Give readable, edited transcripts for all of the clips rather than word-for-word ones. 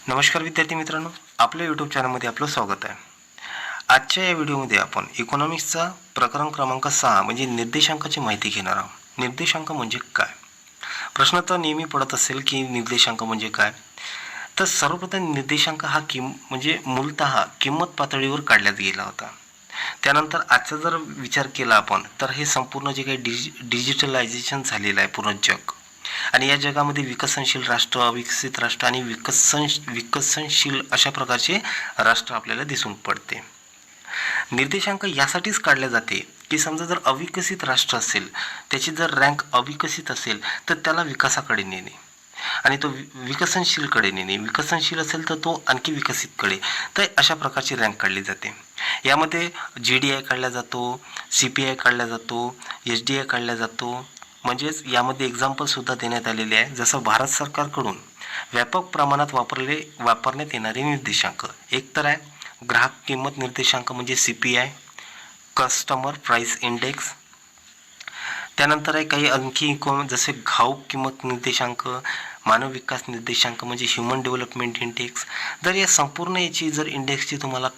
नमस्कार विद्यार्थी मित्रांनो, आपल्या यूट्यूब चॅनलमध्ये आपलं स्वागत आहे. आजच्या या व्हिडिओमध्ये आपण इकॉनॉमिक्सचा प्रकरण क्रमांक 6 म्हणजे निर्देशांकाची माहिती घेणार आहोत. निर्देशांक म्हणजे काय? प्रश्न तर नेहमी पडत असेल की निर्देशांक म्हणजे काय? तर सर्वप्रथम निर्देशांक हा म्हणजे मूलतः किंमत पातळीवर काढण्यात गेला होता. त्यानंतर आजचा जर विचार केला आपण तर हे संपूर्ण जे काही डिजिटलायझेशन झालेलं आहे पूर्ण जग, आणि या जगामध्ये विकसनशील राष्ट्र, अविकसित राष्ट्र आणि विकसनशील अशा प्रकारचे राष्ट्र आपल्याला दिसून पडते. निर्देशांक यासाठीच काढले जाते की समजा जर अविकसित राष्ट्र असेल, त्याची जर रँक अविकसित असेल तर त्याला विकासाकडे नेणे आणि तो विकसनशीलकडे नेणे, विकसनशील असेल तर तो आणखी विकसितकडे, तर अशा प्रकारची रँक काढली जाते. यामध्ये GDI काढला जातो, CPI काढला जातो, SDI काढला जातो. म्हणजेच यामध्ये एक्झाम्पलसुद्धा देण्यात आलेले आहे. जसं भारत सरकारकडून व्यापक प्रमाणात वापरण्यात येणारे निर्देशांक एक तर आहे ग्राहक किंमत निर्देशांक म्हणजे CPI, कस्टमर प्राइस इंडेक्स. त्यानंतर आहे काही आणखी जसे घाऊक किंमत निर्देशांक, मानव विकास निर्देशांक म्हणजे ह्युमन डेव्हलपमेंट इंडेक्स. जर या संपूर्ण याची जर इंडेक्सची तुम्हाला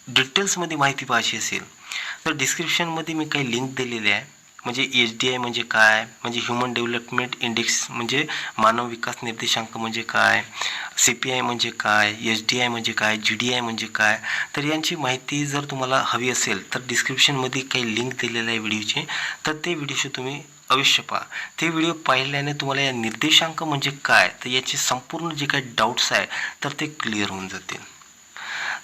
डिटेल्समध्ये माहिती पाहिजे असेल तर डिस्क्रिप्शनमध्ये मी काही लिंक दिलेले आहे. म्हणजे SDI म्हणजे काय, म्हणजे ह्युमन डेव्हलपमेंट इंडेक्स म्हणजे मानव विकास निर्देशांक म्हणजे काय, CPI म्हणजे काय, SDI म्हणजे काय, GDI म्हणजे काय. तर यांची माहिती जर तुम्हाला हवी असेल तर डिस्क्रिप्शनमध्ये काही लिंक दिलेले आहे व्हिडिओचे, तर ते व्हिडिओशी तुम्ही अवश्य पहा. ते व्हिडिओ पाहिल्याने तुम्हाला या निर्देशांक म्हणजे काय तर याचे संपूर्ण जे काही डाऊट्स आहे तर ते क्लिअर होऊन जातील.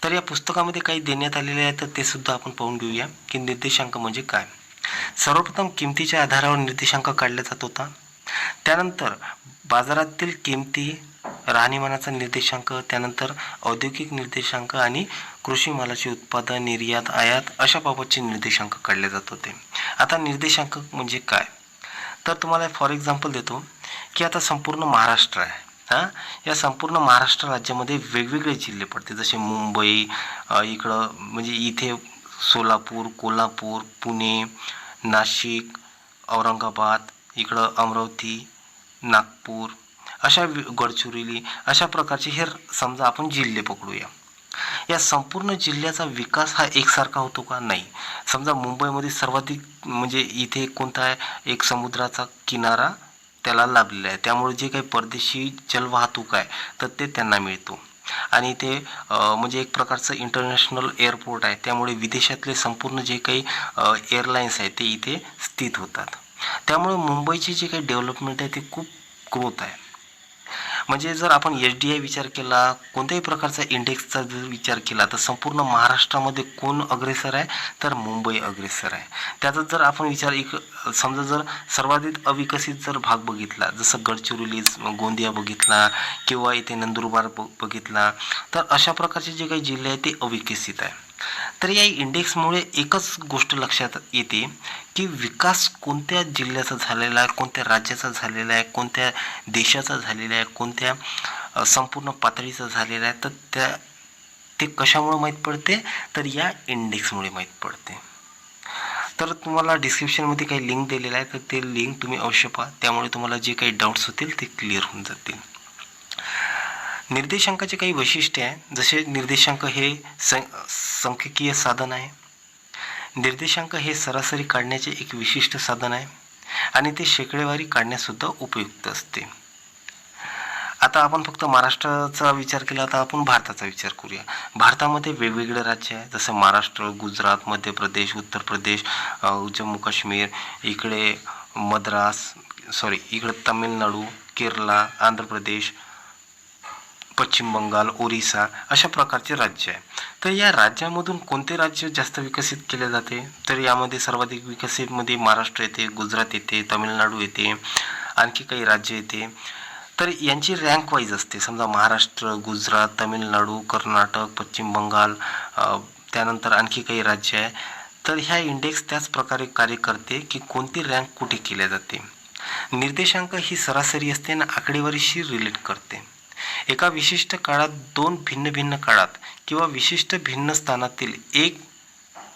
तर या पुस्तकामध्ये काही देण्यात आलेले आहे तर ते सुद्धा आपण पाहून घेऊया की निर्देशांक म्हणजे काय. सर्वप्रथम किमतीच्या आधारावर निर्देशांक काढला जात होता. त्यानंतर बाजारातील किमती, राहणीमानाचा निर्देशांक, त्यानंतर औद्योगिक निर्देशांक आणि कृषी मालाचे उत्पादन, निर्यात, आयात अशा बाबतचे निर्देशांक काढले जात होते. आता निर्देशांक म्हणजे काय तर तुम्हाला फॉर एक्झाम्पल देतो की आता संपूर्ण महाराष्ट्र आहे. या संपूर्ण महाराष्ट्र राज्यामध्ये वेगवेगळे जिल्हे पडते. जसे मुंबई, इकडं म्हणजे इथे सोलापूर, कोल्हापूर, पुणे, नाशिक, औरंगाबाद, इकडं अमरावती, नागपूर, अशा गडचिरोली, अशा प्रकारचे हे समजा आपण जिल्हे पकडूया. या संपूर्ण जिल्ह्याचा विकास हा एकसारखा होतो का? नाही. समजा मुंबईमध्ये सर्वाधिक म्हणजे इथे कोणता आहे, एक समुद्राचा किनारा त्याला लाभलेला आहे, त्यामुळे जे काही परदेशी जलवाहतूक आहे तर ते त्यांना मिळतो. आणि ते म्हणजे एक प्रकारचं इंटरनॅशनल एअरपोर्ट आहे, त्यामुळे विदेशातले संपूर्ण जे काही एअरलाईन्स आहेत ते इथे स्थित होतात. त्यामुळे मुंबईची जे काही डेव्हलपमेंट आहे ते खूप ग्रोथ आहे. म्हणजे जर आपण SDI विचार केला, कोणत्याही प्रकारचा इंडेक्सचा जर विचार केला तर संपूर्ण महाराष्ट्रामध्ये कोण अग्रेसर आहे तर मुंबई अग्रेसर आहे. त्याचा जर आपण विचार समजा जर सर्वाधिक अविकसित जर भाग बघितला, जसं गडचिरोली, गोंदिया बघितला किंवा इथे नंदुरबार बघितला, तर अशा प्रकारचे जे काही जिल्हे आहेत ते अविकसित आहे. तर या इंडेक्समुळे एकच गोष्ट लक्षात येते की विकास कोणत्या जिल्ह्याचा झालेला आहे, कोणत्या राज्याचा झालेला आहे, कोणत्या देशाचा झालेला आहे, कोणत्या संपूर्ण पातळीचा झालेला आहे. तर ते कशामुळे माहीत पडते तर या इंडेक्समुळे माहीत पडते. तर तुम्हाला डिस्क्रिप्शनमध्ये काही लिंक दिलेला आहे तर ते लिंक तुम्ही अवश्य पहा, त्यामुळे तुम्हाला जे काही डाऊट्स होतील ते क्लिअर होऊन जातील. निर्देशांकाचे काही वैशिष्ट्ये आहे. जसे निर्देशांक हे सांख्यिकीय साधन आहे. निर्देशांक हे सरासरी काढण्याचे एक विशिष्ट साधन आहे आणि ते शेकडेवारी काढण्यासुद्धा उपयुक्त असते. आता आपण फक्त महाराष्ट्राचा विचार केला, आता आपण भारताचा विचार करूया. भारतामध्ये वेगवेगळे राज्य आहे, जसं महाराष्ट्र, गुजरात, मध्य प्रदेश, उत्तर प्रदेश, जम्मू काश्मीर, इकडे इकडे तामिळनाडू, केरला, आंध्र प्रदेश, पश्चिम बंगाल, ओरिसा अशा प्रकारचे राज्य आहे. तर या राज्यामधून कोणते राज्य जास्त विकसित केले जाते तर यामध्ये सर्वाधिक विकसितमध्ये महाराष्ट्र येते, गुजरात येते, तामिळनाडू येते, आणखी काही राज्य येते. तर यांची रँक वाईज असते. समजा महाराष्ट्र, गुजरात, तामिळनाडू, कर्नाटक, पश्चिम बंगाल, त्यानंतर आणखी काही राज्य आहे. तर ह्या इंडेक्स त्याच प्रकारे कार्य करते की कोणती रँक कुठे केल्या जाते. निर्देशांक ही सरासरी असते आणि आकडेवारीशी रिलेट करते. एका विशिष्ट काळात दोन भिन्न भिन्न काळात किंवा विशिष्ट भिन्न स्थानातील एक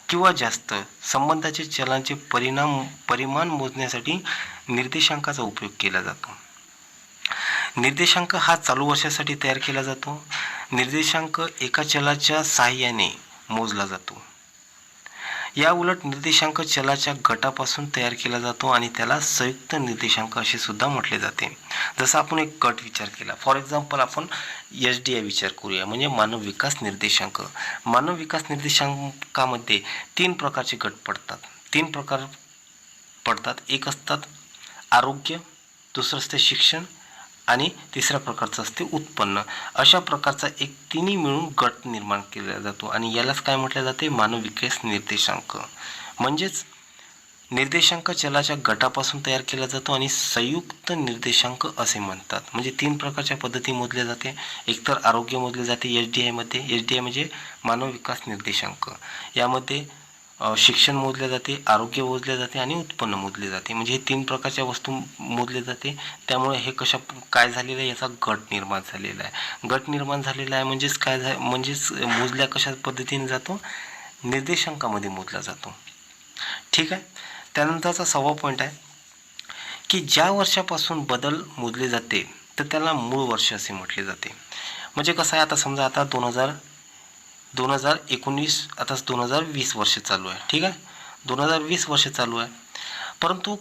किंवा जास्त संबंधाचे चलांचे परिमाण मोजण्यासाठी निर्देशांकाचा उपयोग केला जातो. निर्देशांक हा चालू वर्षासाठी तयार केला जातो. निर्देशांक एका चलाच्या साहाय्याने मोजला जातो. या उलट निर्देशांक चलाच्या गटापासून तयार केला जातो आणि त्याला संयुक्त निर्देशांक असे सुद्धा म्हटले जाते. जसं आपण एक गट विचार केला, फॉर एक्झाम्पल आपण SDI विचार करूया, म्हणजे मानव विकास निर्देशांक. मानव विकास निर्देशांकामध्ये 3 प्रकारचे गट पडतात. 3 प्रकार पडतात. एक असतात आरोग्य, दुसरं असते शिक्षण आणि तिसऱ्या प्रकारचं असते उत्पन्न. अशा प्रकारचा एक तिन्ही मिळून गट निर्माण केला जातो आणि यालाच काय म्हटले जाते, मानव विकास निर्देशांक. म्हणजेच निर्देशांक चलाच्या गटापासून तयार केला जातो आणि संयुक्त निर्देशांक असे म्हणतात. म्हणजे 3 प्रकारच्या पद्धती मोजल्या जाते. एकतर आरोग्य मोजले जाते SDI मध्ये. SDI म्हणजे मानव विकास निर्देशांक. यामध्ये शिक्षण मोजले जाते, आरोग्य मोजले जाते आणि उत्पन्न मोजले जाते. म्हणजे हे 3 प्रकारच्या वस्तू मोजले जाते. त्यामुळे हे काय झालेलं आहे, याचा गट निर्माण झालेला आहे. गट निर्माण झालेला आहे म्हणजेच काय म्हणजेच मोजल्या कशा पद्धतीने जातो, निर्देशांकामध्ये मोजला जातो. ठीक आहे. त्यानंतरचा 6वा पॉईंट आहे की ज्या वर्षापासून बदल मोजले जाते तर त्याला मूळ वर्ष असे म्हटले जाते. म्हणजे कसं आहे, आता समजा आता 2019 आता 2020 वर्ष चालू आहे. ठीक आहे. 2020 वर्ष चालू आहे. परंतु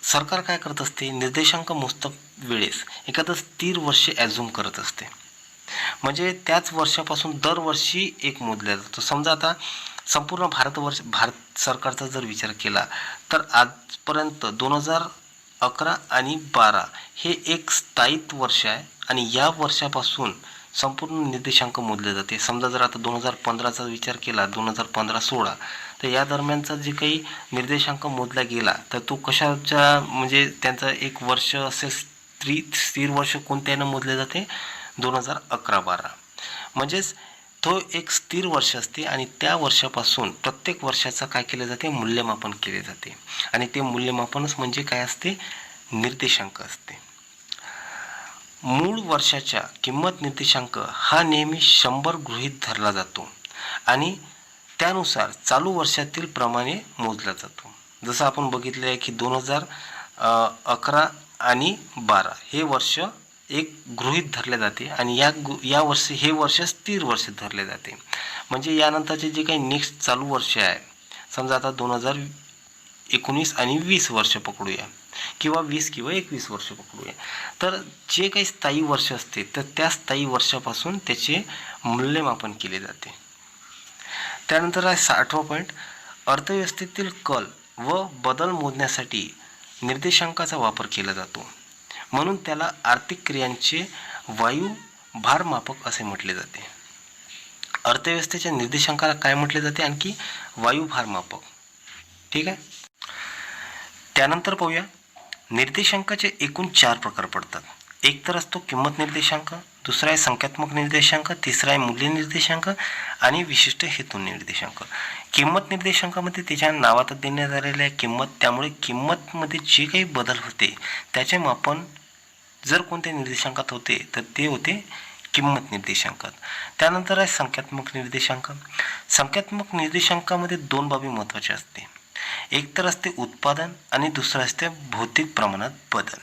सरकार काय करत असते, निर्देशांक मोजता वेळेस एखादं स्थिर वर्ष ॲझ्युम करत असते. म्हणजे त्याच वर्षापासून दरवर्षी एक मोजला जातो. समजा आता संपूर्ण भारत सरकारचा जर विचार केला तर आजपर्यंत 2011 आणि 12 हे एक स्थायित्व वर्ष आहे आणि या वर्षापासून संपूर्ण निर्देशांक मोजले जाते. समजा जर आता 2015चा विचार केला, 2015-16, तर या दरम्यानचा जे काही निर्देशांक मोजला गेला तर तो कशाच्या म्हणजे त्यांचा एक वर्ष असे स्थिर वर्ष कोणत्यानं मोजले जाते, 2011-12. म्हणजेच तो एक स्थिर वर्ष असते आणि त्या वर्षापासून प्रत्येक वर्षाचा काय केले जाते, मूल्यमापन केले जाते आणि ते मूल्यमापनच म्हणजे काय असते, निर्देशांक असते. मूळ वर्षाच्या किंमत निर्देशांक हा नेहमी 100 गृहीत धरला जातो आणि त्यानुसार चालू वर्षातील प्रमाणे मोजला जातो. जसं आपण बघितलं आहे की 2011 आणि 12 हे वर्ष एक गृहीत धरले जाते आणि या वर्षी हे वर्ष स्थिर वर्ष धरले जाते. म्हणजे यानंतरचे जे काही नेक्स्ट चालू वर्ष आहे, समजा आता 2019 आणि 20 वर्ष पकडूया किंवा 20 किंवा 21 वर्ष पकडूया, तर जे काही स्थायी वर्ष असते तर त्या स्थायी वर्षापासून त्याचे मूल्यमापन केले जाते. त्यानंतर आहे 60वा पॉईंट, अर्थव्यवस्थेतील कल व बदल मोजण्यासाठी निर्देशांकाचा वापर केला जातो. म्हणून त्याला आर्थिक क्रियांचे वायू भारमापक असे म्हटले जाते. अर्थव्यवस्थेच्या निर्देशांकाला काय म्हटले जाते, आणखी वायू भारमापक. ठीक आहे. त्यानंतर पाहूया, निर्देशांकाचे एकूण 4 प्रकार पडतात. एक तर असतो किंमत निर्देशांक, दुसरा आहे संख्यात्मक निर्देशांक, तिसरा आहे मूल्य निर्देशांक आणि विशिष्ट हेतू निर्देशांक. किंमत निर्देशांकामध्ये त्याच्या नावातच देण्यात आलेले आहे किंमत. त्यामुळे किंमतमध्ये जे काही बदल होते त्याचे मापन जर कोणत्या निर्देशांकात होते तर ते होते किंमत निर्देशांकात. त्यानंतर आहे संख्यात्मक निर्देशांक. संख्यात्मक निर्देशांकामध्ये 2 बाबी महत्त्वाच्या असते. एक तर असते उत्पादन आणि दुसरं असते भौतिक प्रमाणात बदल.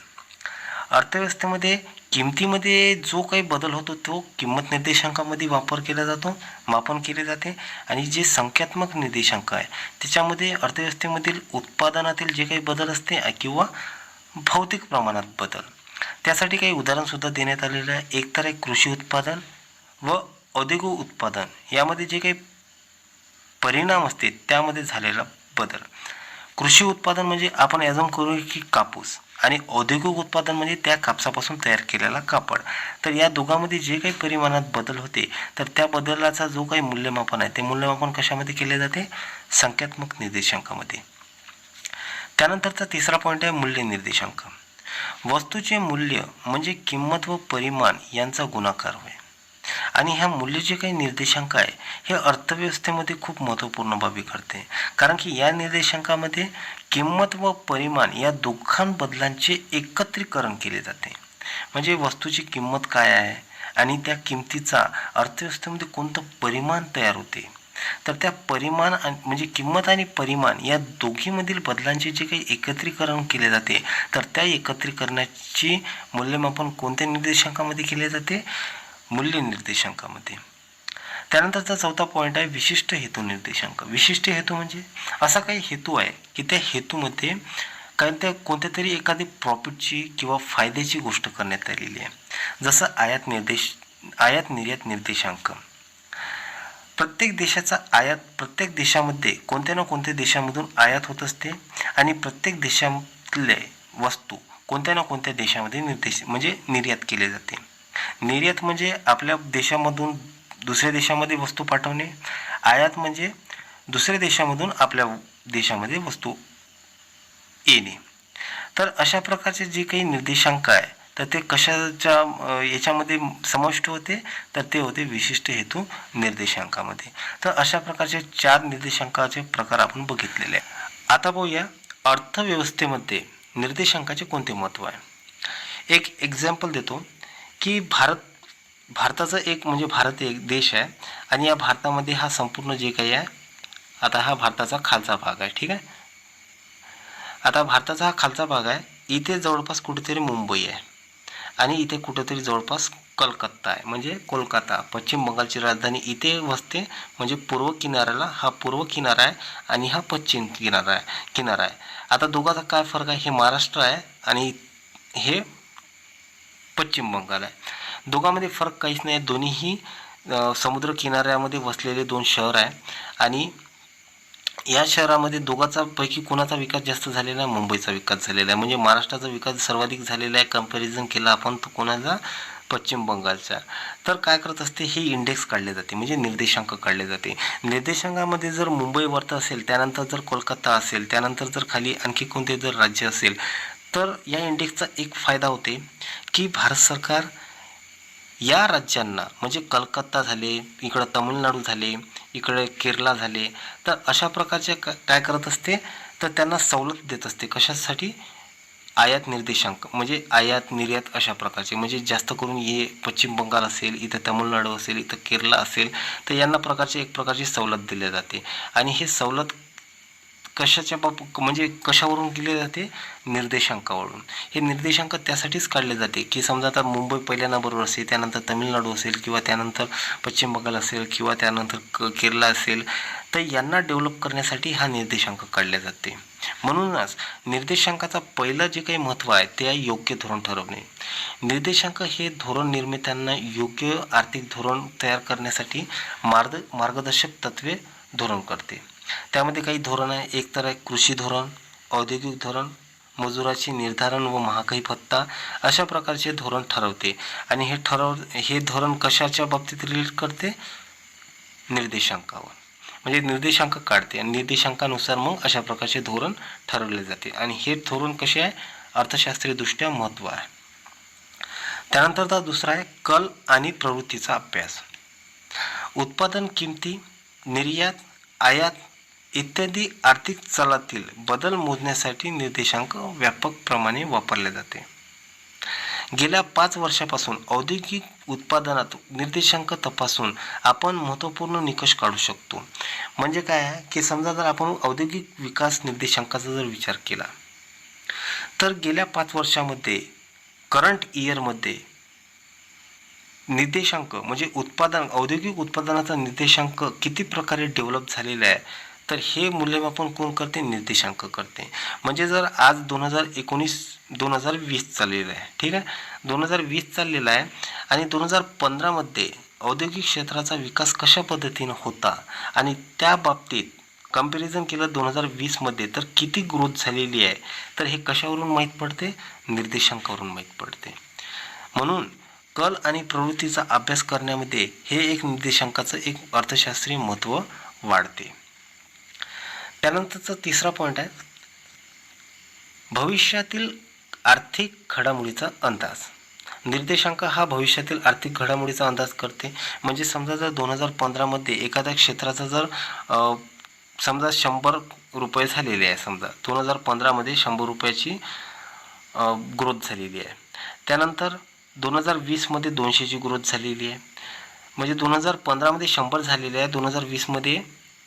अर्थव्यवस्थेमध्ये किमतीमध्ये जो काही बदल होतो तो किंमत निर्देशांकामध्ये वापर केला जातो, मापन केले जाते. आणि जे संख्यात्मक निर्देशांक आहे त्याच्यामध्ये अर्थव्यवस्थेमधील उत्पादनातील जे काही बदल असते किंवा भौतिक प्रमाणात बदल, त्यासाठी काही उदाहरणसुद्धा देण्यात आलेलं आहे. एक तर आहे कृषी उत्पादन व औद्योगिक उत्पादन, यामध्ये जे काही परिणाम असते त्यामध्ये झालेला बदल. कृषी उत्पादन म्हणजे आपण ॲझ्युम करू की कापूस, आणि औद्योगिक उत्पादन म्हणजे त्या कापसापासून तयार केलेला कापड. तर या दोघांमध्ये जे काही परिमाणात बदल होते तर त्या बदलाचा जो काही मूल्यमापन आहे ते मूल्यमापन कशामध्ये केले जाते, संख्यात्मक निर्देशांकामध्ये. त्यानंतरचा तिसरा पॉईंट आहे मूल्य निर्देशांक. वस्तूचे मूल्य म्हणजे किंमत व परिमाण यांचा गुणाकार होय. आणि ह्या मूल्य जे काही निर्देशांक आहे हे अर्थव्यवस्थेमध्ये खूप महत्त्वपूर्ण बाबी करते, कारण की या निर्देशांकामध्ये किंमत व परिमाण या दोघां बदलांचे एकत्रीकरण केले जाते. म्हणजे वस्तूची किंमत काय आहे आणि त्या किमतीचा अर्थव्यवस्थेमध्ये कोणतं परिमाण तयार होते तर त्या परिमाण म्हणजे किंमत आणि परिमाण या दोघीमधील बदलांचे जे काही एकत्रीकरण केले जाते, तर त्या एकत्रीकरणाची मूल्यमापन कोणत्या निर्देशांकामध्ये केले जाते? मूल्य निर्देशांकामध्ये. त्यानंतरचा चौथा पॉईंट आहे विशिष्ट हेतू निर्देशांक. विशिष्ट हेतू म्हणजे असा काही हेतू आहे की त्या हेतूमध्ये कोणत्या तरी एखादी प्रॉफिटची किंवा फायद्याची गोष्ट करण्यात आलेली आहे. जसं आयात निर्यात निर्देशांक. प्रत्येक देशामध्ये कोणत्या ना कोणत्या देशामधून आयात होत असते आणि प्रत्येक देशातले वस्तू कोणत्या ना कोणत्या देशामध्ये म्हणजे निर्यात केली जाते. निर्यात म्हणजे आपल्या देशामधून दुसऱ्या देशामध्ये वस्तू पाठवणे. आयात म्हणजे दुसऱ्या देशामधून आपल्या देशामध्ये वस्तू येणे. तर अशा प्रकारचे जे काही निर्देशांक आहे तर ते कशाच्या याच्यामध्ये समाविष्ट होते? तर ते होते विशिष्ट हेतू निर्देशांकामध्ये. तर अशा प्रकारचे 4 निर्देशांकाचे प्रकार आपण बघितलेले आहे. आता पाहूया अर्थव्यवस्थेमध्ये निर्देशांकाचे कोणते महत्त्व आहे. एक एक्झाम्पल देतो की भारताचा भारत एक देश आहे आणि या भारतामध्ये हा संपूर्ण जे काही आहे, आता हा भारताचा खालचा भाग आहे. ठीक आहे. आता भारताचा हा खालचा भाग आहे. इथे जवळपास कुठेतरी मुंबई आहे आणि इथे कुठेतरी जवळपास कलकत्ता आहे, म्हणजे कोलकाता, पश्चिम बंगालची राजधानी इथे वसते. म्हणजे पूर्व किनाऱ्याला हा पूर्व किनारा आहे आणि हा पश्चिम किनारा आहे. आता दोघांचा काय फरक आहे? हे महाराष्ट्र आहे आणि हे पश्चिम बंगाल आहे. दोघांमध्ये फरक काहीच नाही. दोन्हीही समुद्र किनाऱ्यामध्ये वसलेले 2 शहर आहे आणि या शहरामध्ये दोघांचा पैकी कोणाचा विकास जास्त झालेला आहे? मुंबईचा विकास झालेला आहे. म्हणजे महाराष्ट्राचा विकास सर्वाधिक झालेला आहे. कंपॅरिझन केला आपण तो कोणाचा? पश्चिम बंगालचा. तर काय करत असते? हे इंडेक्स काढले जाते, म्हणजे निर्देशांक काढले जाते. निर्देशांकामध्ये जर मुंबई वरती असेल, त्यानंतर जर कोलकाता असेल, त्यानंतर जर खाली आणखी कोणते जर राज्य असेल, तर या इंडेक्सचा एक फायदा होते की भारत सरकार या राज्यांना, म्हणजे कलकत्ता झाले, इकडं तामिळनाडू झाले, इकडे केरला झाले, तर अशा प्रकारचे काय करत असते? तर त्यांना सवलत देत असते. कशासाठी? आयात निर्देशांक, म्हणजे आयात निर्यात अशा प्रकारचे. म्हणजे जास्त करून हे पश्चिम बंगाल असेल, इथं तामिळनाडू असेल, इथं केरला असेल, तर यांना एक प्रकारची सवलत दिली जाते. आणि हे सवलत म्हणजे कशावरून दिले जाते? निर्देशांकावरून. हे निर्देशांक त्यासाठीच काढले जाते की समजा आता मुंबई पहिल्या नंबरवर असेल, त्यानंतर तामिळनाडू असेल, किंवा त्यानंतर पश्चिम बंगाल असेल, किंवा त्यानंतर केरला असेल, तर यांना डेव्हलप करण्यासाठी हा निर्देशांक काढले जाते. म्हणूनच निर्देशांकाचा पहिलं जे काही महत्त्व आहे ते आहे योग्य धोरण ठरवणे. निर्देशांक हे धोरण निर्मात्यांना योग्य आर्थिक धोरण तयार करण्यासाठी मार्गदर्शक तत्त्वे धोरण करते. त्यामध्ये काही धोरण आहे. एक तर आहे कृषी धोरण, औद्योगिक धोरण, मजुराची निर्धारण व महागाई भत्ता, अशा प्रकारचे धोरण ठरवते. आणि हे धोरण कशाच्या बाबतीत रिलेट करते? निर्देशांकावर. म्हणजे निर्देशांक काढते आणि निर्देशांकानुसार मग अशा प्रकारचे धोरण ठरवले जाते. आणि हे धोरण कसे आहे? अर्थशास्त्रीयदृष्ट्या महत्त्व आहे. त्यानंतरचा दुसरा आहे कल आणि प्रवृत्तीचा अभ्यास. उत्पादन किमती, निर्यात, आयात इत्यादी आर्थिक चलातील बदल मोजण्यासाठी निर्देशांक व्यापकप्रमाणे वापरले जाते. गेल्या 5 वर्षापासून औद्योगिक उत्पादनात निर्देशांक तपासून आपण महत्त्वपूर्ण निकष काढू शकतो. म्हणजे काय आहे की समजा जर आपण औद्योगिक विकास निर्देशांकाचा जर विचार केला, तर गेल्या 5 वर्षामध्ये करंट इयरमध्ये निर्देशांक म्हणजे औद्योगिक उत्पादनाचा निर्देशांक किती प्रकारे डेव्हलप झालेला आहे, तर हे मूल्यमापन कोण करते? निर्देशांक करते. म्हणजे जर आज 2019-2020 चाललेलं आहे, ठीक आहे, 2020 चाललेला आहे आणि 2015मध्ये औद्योगिक क्षेत्राचा विकास कशा पद्धतीनं होता आणि त्या बाबतीत कंपॅरिझन केलं 2020मध्ये, तर किती ग्रोथ झालेली आहे, तर हे कशावरून माहीत पडते? निर्देशांकावरून माहीत पडते. म्हणून कल आणि प्रवृत्तीचा अभ्यास करण्यामध्ये हे एक निर्देशांकाचं एक अर्थशास्त्रीय महत्त्व वाढते. त्यानंतरचा तिसरा पॉईंट आहे भविष्यातील आर्थिक घडामोडीचा अंदाज. निर्देशांक हा भविष्यातील आर्थिक घडामोडीचा अंदाज करते. म्हणजे समजा जर 2015मध्ये एखाद्या क्षेत्राचा जर समजा 100 रुपये झालेले आहे, समजा 2015मध्ये 100 रुपयाची ग्रोथ झालेली आहे. त्यानंतर 2020मध्ये 200ची ग्रोथ झालेली आहे. म्हणजे 2015मध्ये 100 झालेले आहे, 2020मध्ये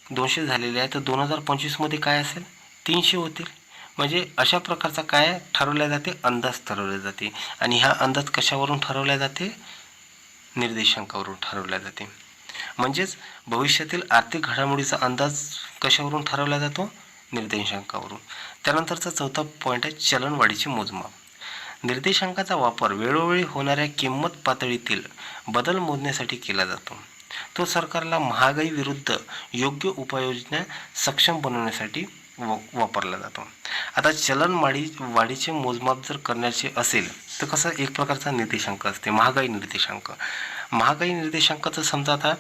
200 झालेले आहे, तर 2025मध्ये काय असेल 300 होतील. म्हणजे अशा प्रकारचा काय ठरवल्या जाते, अंदाज ठरवले जाते. आणि हा अंदाज कशावरून ठरवला जाते, निर्देशांकावरून ठरवला जाते. म्हणजेच भविष्यातील आर्थिक घडामोडीचा अंदाज कशावरून ठरवला जातो, निर्देशांकावरून. त्यानंतरचा चौथा पॉईंट आहे चलनवाढीचे मोजमाप. निर्देशांकाचा वापर वेळोवेळी होणाऱ्या किंमत पातळीतील बदल मोजण्यासाठी केला जातो. तो सरकारला महागाई विरुद्ध योग्य उपाययोजना सक्षम बनवण्यासाठी वापरला जातो. आता वाढीचे मोजमाप जर करण्याचे असेल तर कसं एक प्रकारचा निर्देशांक असते, महागाई निर्देशांक. महागाई निर्देशांकाचं समजा आता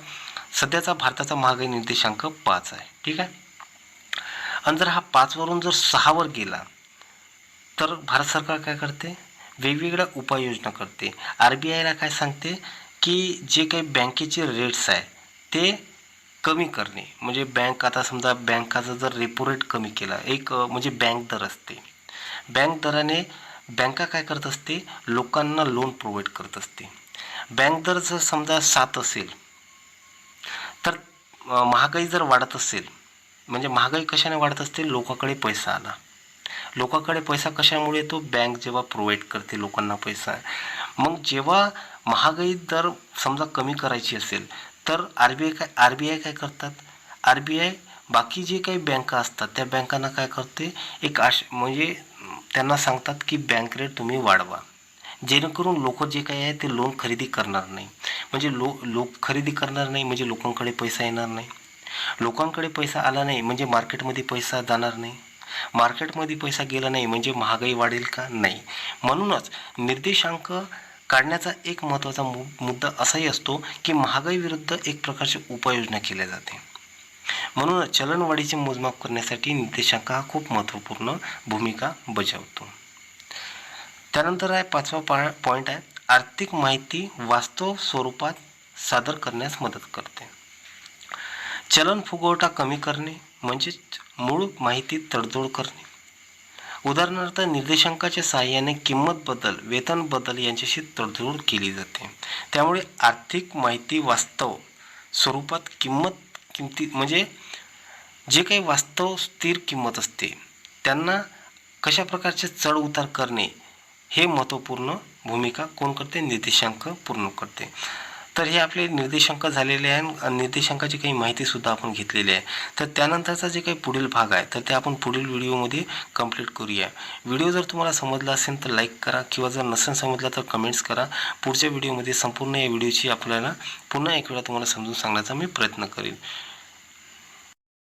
सध्याचा भारताचा महागाई निर्देशांक 5 आहे, ठीक आहे. आणि जर हा 5 वरून जर 6 वर गेला तर भारत सरकार काय करते, वेगवेगळ्या उपाययोजना करते. RBIला काय सांगते की जे काही बँकेचे रेट्स आहे ते कमी करणे. म्हणजे बँक आता समजा बँकाचा जर रेपो रेट कमी केला, एक म्हणजे बँक दर असते, बँक दराने बँका काय करत असते, लोकांना लोन प्रोव्हाइड करत असते. बँक दर जर समजा 7 असेल तर महागाई जर वाढत असेल, म्हणजे महागाई कशाने वाढत असते, लोकांकडे पैसा आला. लोकांकडे पैसा कशामुळे येतो, बँक जेव्हा प्रोव्हाइड करते लोकांना पैसा. मग जेव्हा महागाई दर समजा कमी करायची असेल तर RBI काय करतात, RBI बाकी जे काही बँका असतात त्या बँकांना काय करते, एक म्हणजे त्यांना सांगतात की बँक रेट तुम्ही वाढवा, जेणेकरून लोक जे काही आहे ते लोन खरेदी करणार नाही. म्हणजे लोक खरेदी करणार नाही म्हणजे लोकांकडे पैसा येणार नाही. लोकांकडे पैसा आला नाही म्हणजे मार्केटमध्ये पैसा जाणार नाही. मार्केटमध्ये पैसा गेला नाही म्हणजे महागाई वाढेल का, नाही. म्हणूनच निर्देशांक काढण्याचा एक महत्त्वाचा मुद्दा असाही असतो की महागाई विरुद्ध एक प्रकारची उपाययोजना केल्या जाते. म्हणून चलनवाढीचे मोजमाप करण्यासाठी निर्देशांक हा खूप महत्त्वपूर्ण भूमिका बजावतो. त्यानंतर आहे 5वा पॉईंट आहे आर्थिक माहिती वास्तव स्वरूपात सादर करण्यास मदत करते. चलन फुगवटा कमी करणे म्हणजेच मूळ माहिती तडजोड करणे. उदाहरणार्थ निर्देशांकाच्या सहाय्याने किंमत बदल, वेतन बदल यांच्याशी तडजोड केली जाते. त्यामुळे आर्थिक माहिती वास्तव स्वरूपात किमती म्हणजे जे काही वास्तव स्थिर किंमत असते त्यांना कशा प्रकारचे चढ उतार करणे हे महत्त्वपूर्ण भूमिका कोण करते, निर्देशांक पूर्ण करते. तर हे आपले निर्देशांक झालेले आहे. निर्देशांकाची काही माहितीसुद्धा आपण घेतलेली आहे. तर त्यानंतरचा जे काही पुढील भाग आहे तर ते आपण पुढील व्हिडिओमध्ये कंप्लीट करूया. व्हिडिओ जर तुम्हाला समजला असेल तर लाईक करा किंवा जर नसेल समजला तर कमेंट्स करा. पुढच्या व्हिडिओमध्ये संपूर्ण या व्हिडिओची आपल्याला पुन्हा एक वेळा तुम्हाला समजून सांगण्याचा मी प्रयत्न करेन.